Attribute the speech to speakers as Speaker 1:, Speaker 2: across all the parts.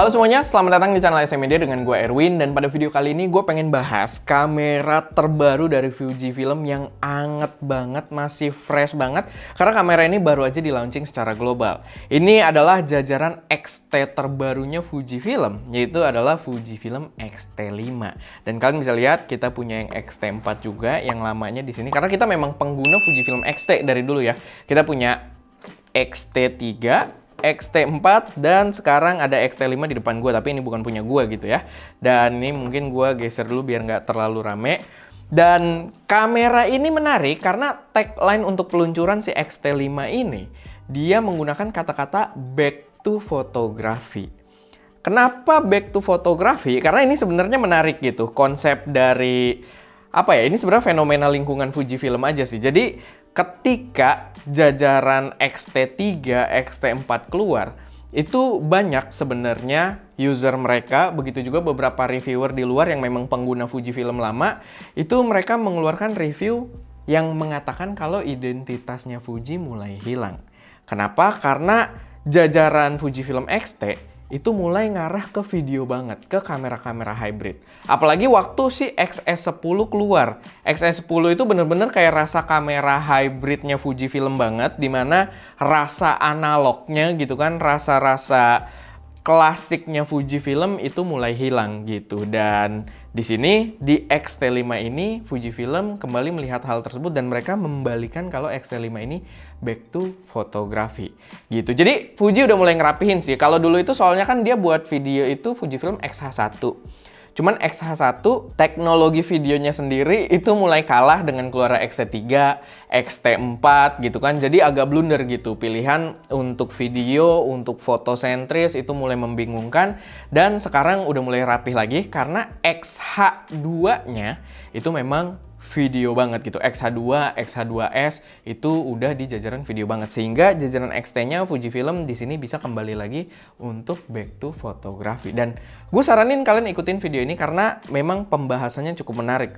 Speaker 1: Halo semuanya, selamat datang di channel SM Media dengan gue Erwin. Dan pada video kali ini gue pengen bahas kamera terbaru dari Fujifilm yang anget banget, masih fresh banget. Karena kamera ini baru aja di launching secara global. Ini adalah jajaran XT terbarunya Fujifilm, yaitu adalah Fujifilm X-T5. Dan kalian bisa lihat kita punya yang X-T4 juga, yang lamanya di sini. Karena kita memang pengguna Fujifilm X-T dari dulu ya. Kita punya X-T3, X-T4, dan sekarang ada X-T5 di depan gue, tapi ini bukan punya gue gitu ya. Dan ini mungkin gue geser dulu biar nggak terlalu rame. Dan kamera ini menarik karena tagline untuk peluncuran si X-T5 ini, dia menggunakan kata-kata back to photography. Kenapa back to photography? Karena ini sebenarnya menarik gitu, konsep dari apa ya, ini sebenarnya fenomena lingkungan Fujifilm aja sih. Jadi ketika jajaran X-T3, X-T4 keluar, itu banyak sebenarnya user mereka, begitu juga beberapa reviewer di luar yang memang pengguna Fujifilm lama, itu mereka mengeluarkan review yang mengatakan kalau identitasnya Fuji mulai hilang. Kenapa? Karena jajaran Fujifilm X-T itu mulai ngarah ke video banget, ke kamera-kamera hybrid. Apalagi waktu si XS10 keluar. XS10 itu bener-bener kayak rasa kamera hybridnya Fujifilm banget, dimana rasa analognya gitu kan, rasa-rasa klasiknya Fujifilm itu mulai hilang gitu. Dan di sini, di X-T5 ini, Fujifilm kembali melihat hal tersebut dan mereka membalikan kalau X-T5 ini back to photography gitu. Jadi Fuji udah mulai ngerapihin sih. Kalau dulu itu soalnya kan dia buat video itu Fujifilm X-H1. Cuman X-H1 teknologi videonya sendiri itu mulai kalah dengan keluar X-T3, X-T4 gitu kan. Jadi agak blunder gitu. Pilihan untuk video, untuk fotosentris itu mulai membingungkan. Dan sekarang udah mulai rapih lagi karena X-H2-nya itu memang video banget gitu. X-H2, X-H2S itu udah di jajaran video banget, sehingga jajaran X-T-nya Fujifilm di sini bisa kembali lagi untuk back to photography. Dan gue saranin kalian ikutin video ini karena memang pembahasannya cukup menarik,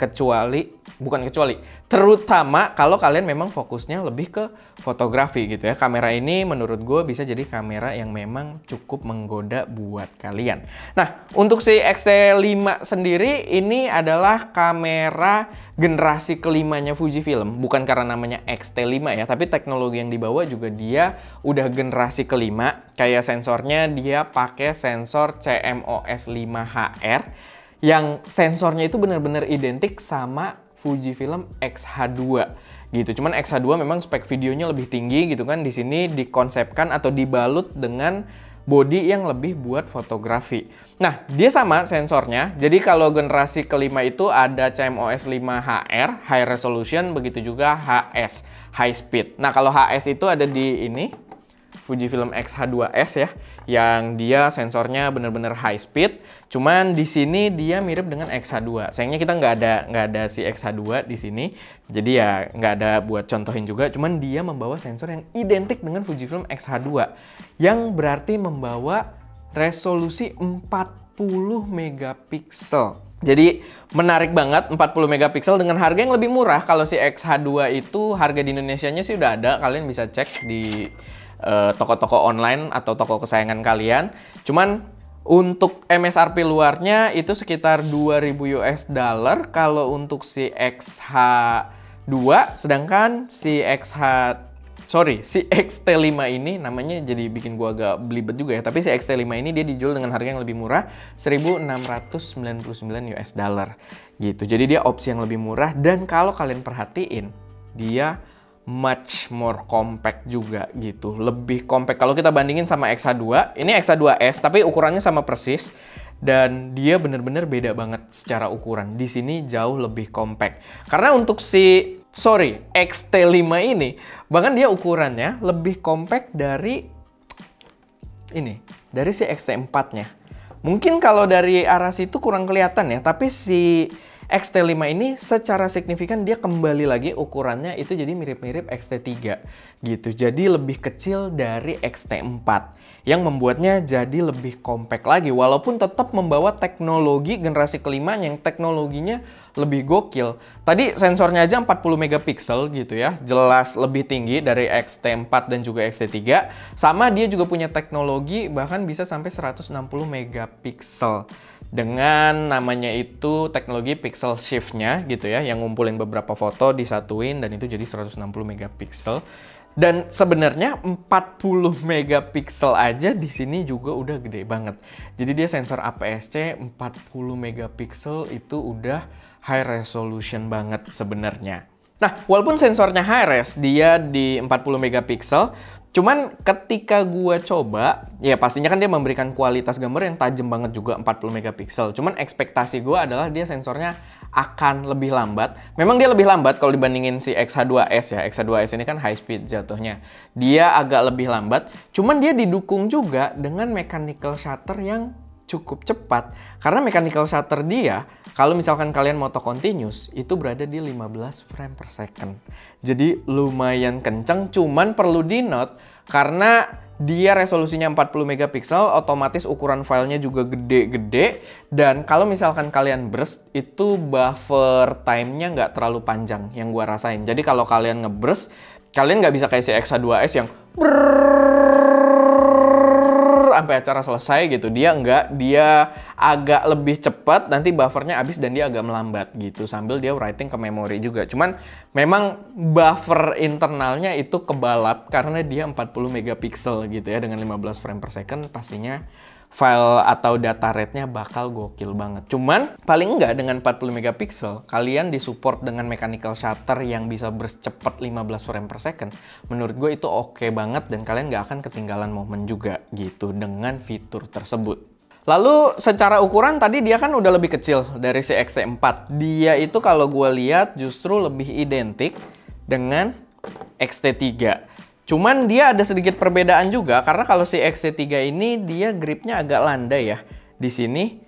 Speaker 1: terutama kalau kalian memang fokusnya lebih ke fotografi gitu ya. Kamera ini menurut gue bisa jadi kamera yang memang cukup menggoda buat kalian. Nah, untuk si X-T5 sendiri ini adalah kamera generasi kelimanya Fujifilm, bukan karena namanya X-T5 ya, tapi teknologi yang dibawa juga dia udah generasi kelima. Kayak sensornya dia pakai sensor CMOS 5HR yang sensornya itu benar-benar identik sama Fujifilm X-H2 gitu. Cuman X-H2 memang spek videonya lebih tinggi gitu kan. Di sini dikonsepkan atau dibalut dengan body yang lebih buat fotografi. Nah, dia sama sensornya. Jadi kalau generasi kelima itu ada CMOS 5HR, High Resolution, begitu juga HS, High Speed. Nah, kalau HS itu ada di ini, Fujifilm X-H2S ya, yang dia sensornya bener-bener high speed. Cuman di sini dia mirip dengan X-H2. Sayangnya kita nggak ada si X-H2 di sini, jadi ya nggak ada buat contohin juga. Cuman dia membawa sensor yang identik dengan Fujifilm X-H2, yang berarti membawa resolusi 40 megapiksel. Jadi menarik banget, 40 megapiksel dengan harga yang lebih murah. Kalau si X-H2 itu harga di Indonesianya sih udah ada, kalian bisa cek di toko-toko online atau toko kesayangan kalian. Cuman untuk MSRP luarnya itu sekitar 2000 US dollar kalau untuk si X-H2, sedangkan si X-T5 ini namanya jadi bikin gua agak belibet juga ya. Tapi si X-T5 ini dia dijual dengan harga yang lebih murah, 1699 US dollar gitu. Jadi dia opsi yang lebih murah, dan kalau kalian perhatiin dia much more compact juga gitu. Lebih compact kalau kita bandingin sama X-H2. Ini X-H2S tapi ukurannya sama persis. Dan dia bener-bener beda banget secara ukuran. Di sini jauh lebih compact. Karena untuk si X-T5 ini, bahkan dia ukurannya lebih compact dari si X-T4-nya. Mungkin kalau dari arah situ kurang kelihatan ya, tapi si XT5 ini secara signifikan dia kembali lagi ukurannya itu jadi mirip-mirip XT3 gitu. Jadi lebih kecil dari XT4 yang membuatnya jadi lebih compact lagi walaupun tetap membawa teknologi generasi kelima yang teknologinya lebih gokil. Tadi sensornya aja 40 megapiksel gitu ya, jelas lebih tinggi dari XT4 dan juga XT3. Sama dia juga punya teknologi bahkan bisa sampai 160 megapiksel. Dengan namanya itu teknologi pixel shift-nya gitu ya, yang ngumpulin beberapa foto disatuin dan itu jadi 160 megapiksel. Dan sebenarnya 40 megapiksel aja di sini juga udah gede banget. Jadi dia sensor APS-C 40 megapiksel itu udah high resolution banget sebenarnya. Nah, walaupun sensornya high res, dia di 40 megapiksel, cuman ketika gua coba, ya pastinya kan dia memberikan kualitas gambar yang tajam banget juga 40 megapiksel. Cuman ekspektasi gua adalah dia sensornya akan lebih lambat. Memang dia lebih lambat kalau dibandingin si X-H2S ya. X-H2S ini kan high speed jatuhnya. Dia agak lebih lambat, cuman dia didukung juga dengan mechanical shutter yang cukup cepat. Karena mechanical shutter dia, kalau misalkan kalian moto continuous, itu berada di 15 frame per second. Jadi lumayan kenceng, cuman perlu di-note karena dia resolusinya 40 megapiksel, otomatis ukuran filenya juga gede-gede. Dan kalau misalkan kalian burst, itu buffer time-nya nggak terlalu panjang yang gua rasain. Jadi kalau kalian nge-burst, kalian nggak bisa kayak si X-H2S yang sampai acara selesai gitu. Dia enggak, dia agak lebih cepat, nanti buffernya habis dan dia agak melambat gitu. Sambil dia writing ke memori juga. Cuman memang buffer internalnya itu kebalap karena dia 40 megapiksel gitu ya. Dengan 15 frame per second pastinya file atau data rate-nya bakal gokil banget. Cuman paling enggak dengan 40 megapiksel, kalian disupport dengan mechanical shutter yang bisa bercepat 15 frame per second. Menurut gue itu oke banget dan kalian nggak akan ketinggalan momen juga gitu dengan fitur tersebut. Lalu secara ukuran tadi dia kan udah lebih kecil dari si XT4. Dia itu kalau gue lihat justru lebih identik dengan XT3. Cuman dia ada sedikit perbedaan juga karena kalau si XT3 ini dia gripnya agak landai ya. Di sini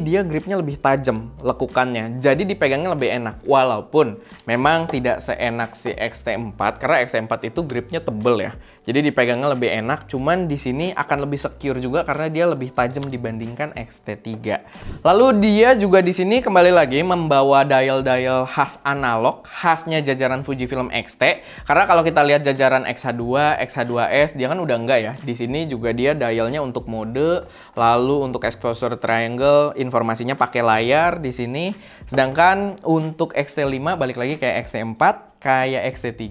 Speaker 1: dia gripnya lebih tajam lekukannya. Jadi dipegangnya lebih enak. Walaupun memang tidak seenak si XT4 karena XT4 itu gripnya tebel ya. Jadi dipegangnya lebih enak, cuman di sini akan lebih secure juga karena dia lebih tajam dibandingkan XT3. Lalu dia juga di sini kembali lagi membawa dial-dial khas analog, khasnya jajaran Fujifilm X-T. Karena kalau kita lihat jajaran X-H2, X-H2S, dia kan udah enggak ya. Di sini juga dia dialnya untuk mode, lalu untuk exposure triangle, informasinya pakai layar di sini. Sedangkan untuk XT5 balik lagi kayak XT4, kayak XT3,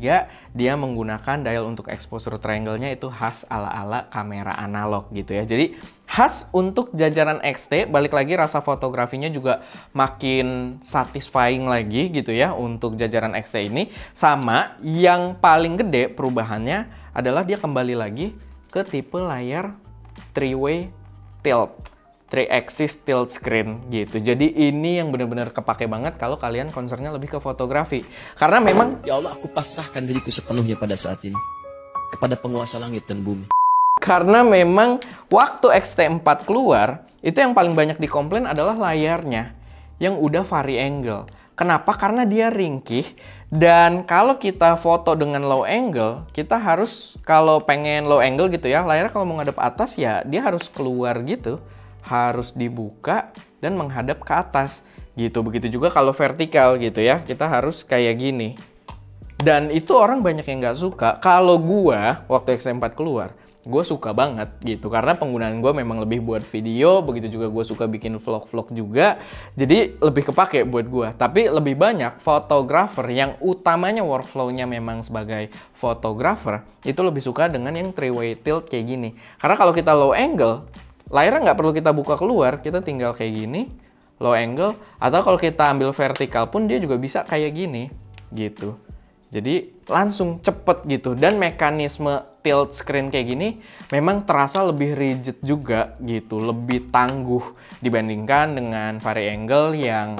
Speaker 1: dia menggunakan dial untuk exposure triangle-nya itu khas ala-ala kamera analog gitu ya. Jadi khas untuk jajaran XT, balik lagi rasa fotografinya juga makin satisfying lagi gitu ya untuk jajaran XT ini. Sama yang paling gede perubahannya adalah dia kembali lagi ke tipe layar 3-way tilt. 3-axis tilt screen gitu. Jadi ini yang benar-benar kepake banget kalau kalian concernnya lebih ke fotografi. Karena memang
Speaker 2: ya Allah, aku pasrahkan diriku sepenuhnya pada saat ini kepada penguasa langit dan bumi.
Speaker 1: Karena memang waktu XT4 keluar, itu yang paling banyak dikomplain adalah layarnya yang udah vari angle. Kenapa? Karena dia ringkih dan kalau kita foto dengan low angle, kita harus kalau pengen low angle gitu ya, layarnya kalau mau ngadep atas ya dia harus keluar gitu. Harus dibuka dan menghadap ke atas gitu. Begitu juga kalau vertikal gitu ya, kita harus kayak gini. Dan itu orang banyak yang nggak suka. Kalau gua waktu XT4 keluar, gue suka banget gitu karena penggunaan gue memang lebih buat video, begitu juga gue suka bikin vlog-vlog juga, jadi lebih kepake buat gue. Tapi lebih banyak fotografer yang utamanya workflow-nya memang sebagai fotografer itu lebih suka dengan yang 3-way tilt kayak gini. Karena kalau kita low angle, layarnya nggak perlu kita buka keluar, kita tinggal kayak gini, low angle, atau kalau kita ambil vertikal pun dia juga bisa kayak gini, gitu. Jadi langsung cepet gitu, dan mekanisme tilt screen kayak gini memang terasa lebih rigid juga gitu, lebih tangguh dibandingkan dengan vari angle yang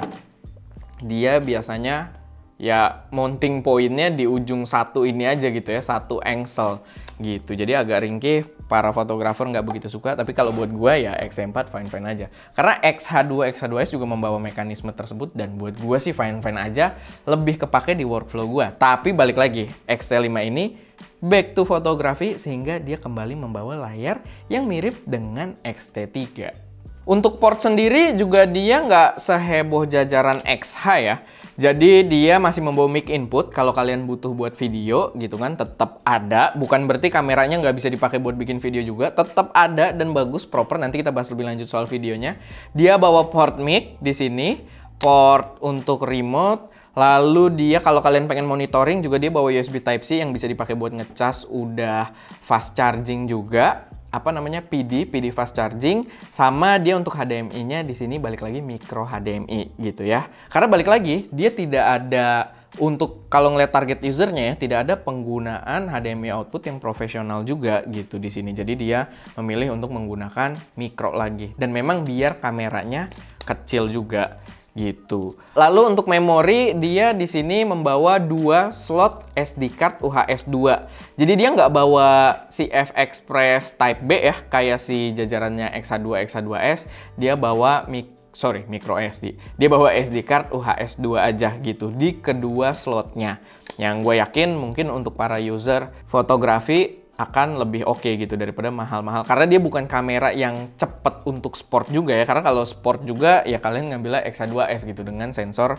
Speaker 1: dia biasanya ya mounting pointnya di ujung satu ini aja gitu ya, satu engsel gitu. Jadi agak ringkih, para fotografer nggak begitu suka, tapi kalau buat gue ya X-T4 fine-fine aja. Karena X-H2, X-H2S juga membawa mekanisme tersebut, dan buat gue sih fine-fine aja, lebih kepake di workflow gue. Tapi balik lagi, X-T5 ini back to fotografi sehingga dia kembali membawa layar yang mirip dengan X-T3. Untuk port sendiri juga dia nggak seheboh jajaran X-H ya. Jadi dia masih membawa mic input kalau kalian butuh buat video gitu kan, tetap ada. Bukan berarti kameranya nggak bisa dipakai buat bikin video juga, tetap ada dan bagus, proper. Nanti kita bahas lebih lanjut soal videonya. Dia bawa port mic di sini, port untuk remote. Lalu dia kalau kalian pengen monitoring juga dia bawa USB Type-C yang bisa dipakai buat ngecas, udah fast charging juga. PD fast charging, sama dia untuk HDMI-nya di sini balik lagi micro HDMI gitu ya. Karena balik lagi dia tidak ada untuk kalau ngeliat target usernya ya, tidak ada penggunaan HDMI output yang profesional juga gitu di sini. Jadi dia memilih untuk menggunakan micro lagi, dan memang biar kameranya kecil juga gitu. Lalu untuk memori dia di sini membawa 2 slot SD card UHS 2. Jadi dia nggak bawa CF Express Type B ya kayak si jajarannya X-H2, X-H2S. Dia bawa micro SD. Dia bawa SD card UHS 2 aja gitu di kedua slotnya. Yang gue yakin mungkin untuk para user fotografi akan lebih oke gitu daripada mahal-mahal, karena dia bukan kamera yang cepet untuk sport juga ya. Karena kalau sport juga ya kalian ngambilnya X-H2S gitu dengan sensor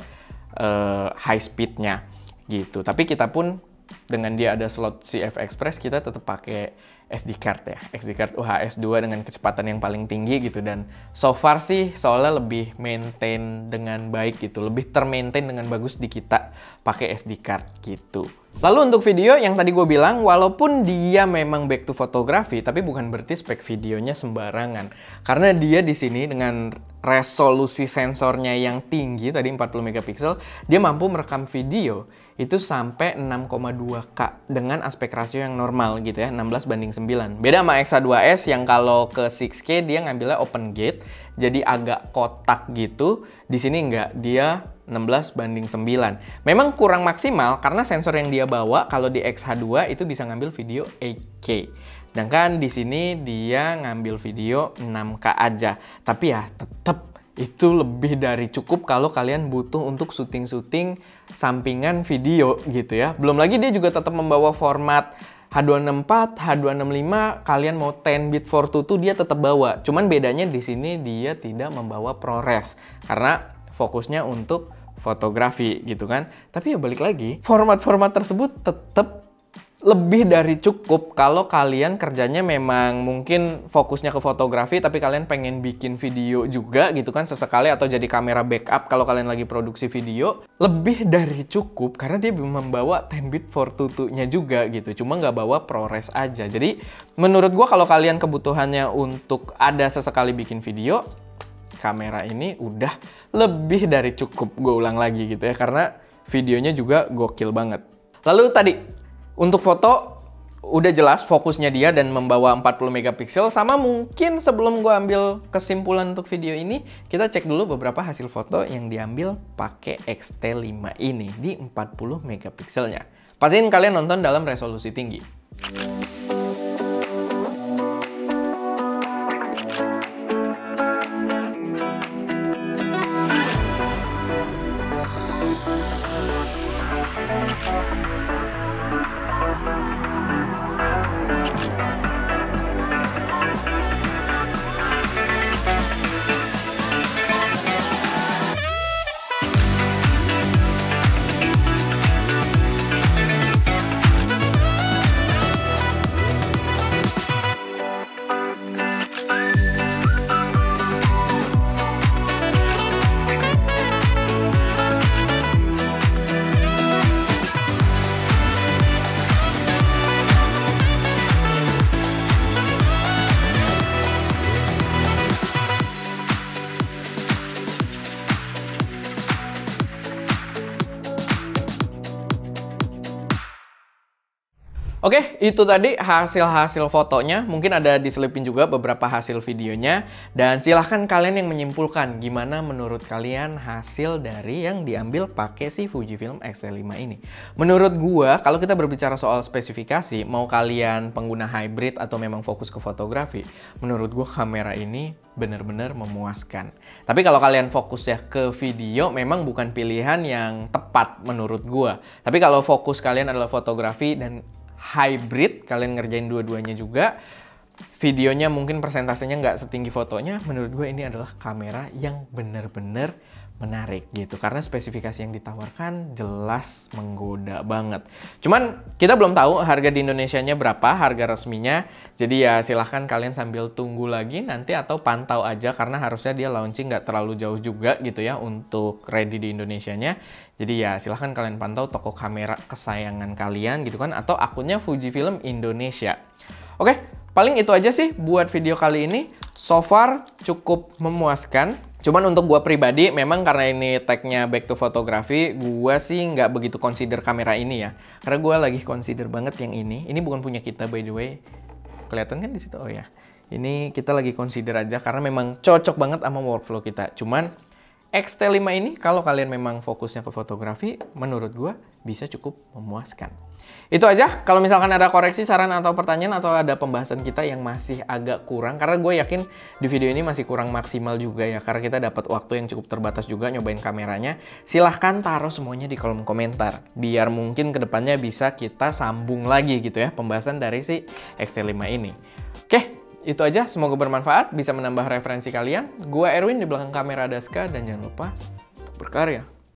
Speaker 1: high speednya gitu. Tapi kita pun dengan dia ada slot CF Express, kita tetap pakai SD card ya, SD card UHS 2 dengan kecepatan yang paling tinggi gitu. Dan so far sih soalnya lebih maintain dengan baik gitu, lebih termaintain dengan bagus di kita pakai SD card gitu. Lalu untuk video yang tadi gue bilang, walaupun dia memang back to fotografi, tapi bukan berarti spek videonya sembarangan. Karena dia di sini dengan resolusi sensornya yang tinggi, tadi 40 megapiksel, dia mampu merekam video itu sampai 6,2K dengan aspek rasio yang normal gitu ya, 16:9. Beda sama X-H2S yang kalau ke 6K dia ngambilnya open gate, jadi agak kotak gitu. Di sini enggak, dia 16:9. Memang kurang maksimal karena sensor yang dia bawa kalau di X-H2 itu bisa ngambil video 8K. Sedangkan di sini dia ngambil video 6K aja. Tapi ya tetap itu lebih dari cukup kalau kalian butuh untuk syuting-syuting sampingan video gitu ya. Belum lagi dia juga tetap membawa format H264, H265, kalian mau 10 bit 422 dia tetap bawa. Cuman bedanya di sini dia tidak membawa ProRes karena fokusnya untuk fotografi gitu kan. Tapi ya balik lagi, format-format tersebut tetap lebih dari cukup kalau kalian kerjanya memang mungkin fokusnya ke fotografi tapi kalian pengen bikin video juga gitu kan sesekali, atau jadi kamera backup kalau kalian lagi produksi video. Lebih dari cukup karena dia membawa 10 bit 422-nya juga gitu, cuma nggak bawa ProRes aja. Jadi menurut gua kalau kalian kebutuhannya untuk ada sesekali bikin video, kamera ini udah lebih dari cukup, gue ulang lagi gitu ya, karena videonya juga gokil banget. Lalu tadi untuk foto udah jelas fokusnya dia dan membawa 40 megapiksel. Sama mungkin sebelum gue ambil kesimpulan untuk video ini, kita cek dulu beberapa hasil foto yang diambil pakai X-T5 ini di 40 megapikselnya. Pastiin kalian nonton dalam resolusi tinggi. Oke, itu tadi hasil-hasil fotonya. Mungkin ada diselipin juga beberapa hasil videonya. Dan silahkan kalian yang menyimpulkan gimana menurut kalian hasil dari yang diambil pakai si Fujifilm X-T5 ini. Menurut gua, kalau kita berbicara soal spesifikasi, mau kalian pengguna hybrid atau memang fokus ke fotografi, menurut gua kamera ini benar-benar memuaskan. Tapi kalau kalian fokus ya ke video, memang bukan pilihan yang tepat menurut gua. Tapi kalau fokus kalian adalah fotografi dan hybrid, kalian ngerjain dua-duanya juga, videonya mungkin persentasenya nggak setinggi fotonya, menurut gue ini adalah kamera yang bener-bener menarik gitu. Karena spesifikasi yang ditawarkan jelas menggoda banget. Cuman kita belum tahu harga di Indonesianya berapa, harga resminya. Jadi ya silahkan kalian sambil tunggu lagi nanti atau pantau aja, karena harusnya dia launching nggak terlalu jauh juga gitu ya untuk ready di Indonesianya. Jadi ya silahkan kalian pantau toko kamera kesayangan kalian gitu kan, atau akunnya Fujifilm Indonesia. Oke, paling itu aja sih buat video kali ini. So far cukup memuaskan. Cuman untuk gua pribadi, memang karena ini tag-nya back to photography, gua sih nggak begitu consider kamera ini ya. Karena gua lagi consider banget yang ini. Ini bukan punya kita by the way. Kelihatan kan di situ? Oh ya. Ini kita lagi consider aja karena memang cocok banget sama workflow kita. Cuman X-T5 ini kalau kalian memang fokusnya ke fotografi, menurut gua bisa cukup memuaskan. Itu aja. Kalau misalkan ada koreksi, saran, atau pertanyaan, atau ada pembahasan kita yang masih agak kurang, karena gue yakin di video ini masih kurang maksimal juga ya, karena kita dapat waktu yang cukup terbatas juga nyobain kameranya, silahkan taruh semuanya di kolom komentar, biar mungkin kedepannya bisa kita sambung lagi gitu ya, pembahasan dari si X-T5 ini. Oke, itu aja. Semoga bermanfaat, bisa menambah referensi kalian. Gue Erwin, di belakang kamera Daska, dan jangan lupa untuk berkarya.